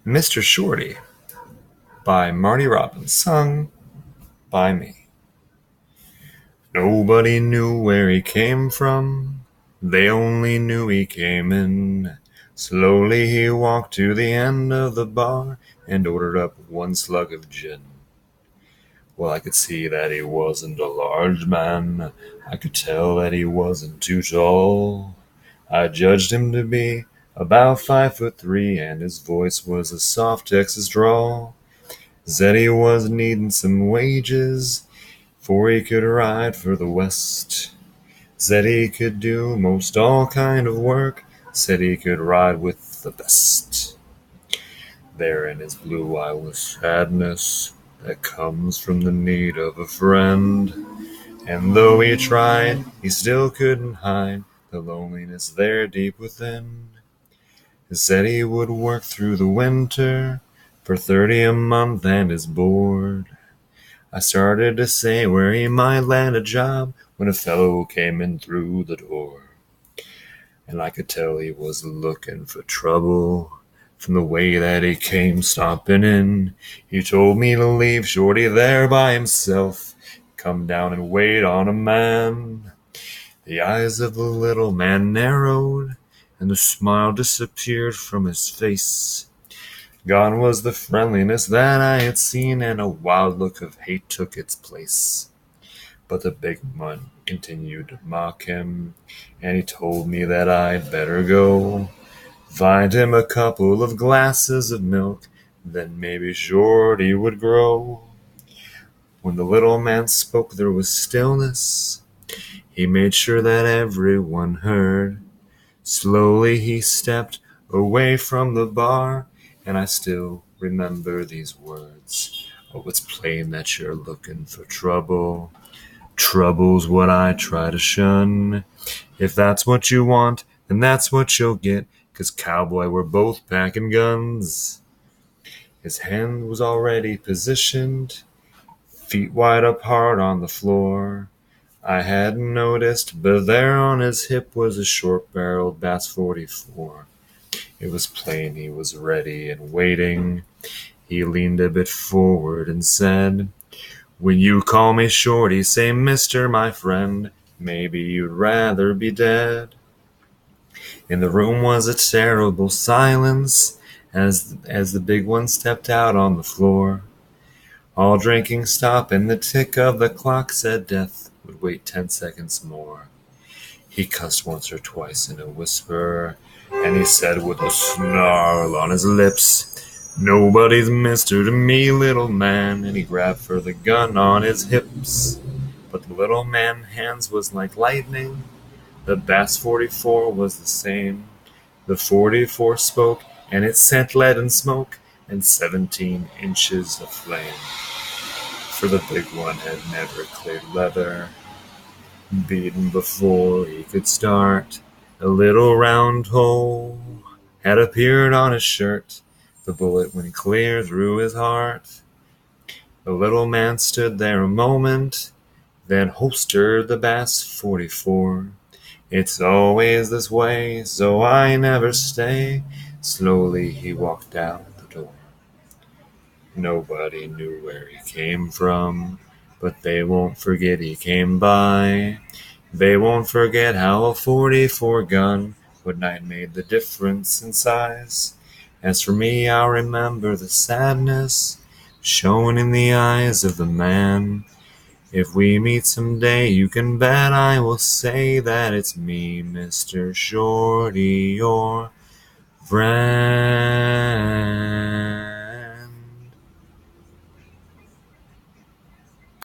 Mr. Shorty by Marty Robbins, sung by me. Nobody knew where he came from, they only knew he came in. Slowly he walked to the end of the bar and ordered up one slug of gin. Well, I could see that he wasn't a large man, I could tell that he wasn't too tall. I judged him to be about 5'3", and his voice was a soft Texas drawl. Said he was needing some wages, for he could ride for the West. Said he could do most all kind of work, said he could ride with the best. There in his blue eye was sadness that comes from the need of a friend. And though he tried, he still couldn't hide the loneliness there deep within. He said he would work through the winter for 30 a month and his board. I started to say where he might land a job when a fellow came in through the door. And I could tell he was looking for trouble from the way that he came stomping in. He told me to leave Shorty there by himself, come down and wait on a man. The eyes of the little man narrowed, and the smile disappeared from his face. Gone was the friendliness that I had seen, and a wild look of hate took its place. But the big man continued to mock him, and he told me that I'd better go find him a couple of glasses of milk, then maybe Shorty would grow. When the little man spoke, there was stillness. He made sure that everyone heard. Slowly he stepped away from the bar, and I still remember these words. Oh, it's plain that you're looking for trouble. Trouble's what I try to shun. If that's what you want, then that's what you'll get, 'cause cowboy, we're both packing guns. His hand was already positioned, feet wide apart on the floor. I hadn't noticed, but there on his hip was a short-barreled Bass 44. It was plain he was ready and waiting. He leaned a bit forward and said, "When you call me Shorty, say Mister, my friend, maybe you'd rather be dead." In the room was a terrible silence as the big one stepped out on the floor. All drinking stopped, and the tick of the clock said death would wait 10 seconds more. He cussed once or twice in a whisper, and he said with a snarl on his lips, "Nobody's mister to me, little man," and he grabbed for the gun on his hips. But the little man's hands was like lightning. The Bass 44 was the same. The 44 spoke, and it sent lead and smoke and 17 inches of flame. For the big one had never cleared leather. Beaten before he could start, a little round hole had appeared on his shirt. The bullet went clear through his heart. The little man stood there a moment, then holstered the Bass 44. "It's always this way, so I never stay." Slowly he walked out the door. Nobody knew where he came from, but they won't forget he came by. They won't forget how a 44 gun one night made the difference in size. As for me, I'll remember the sadness shown in the eyes of the man. If we meet someday, you can bet I will say that it's me, Mr. Shorty, your friend.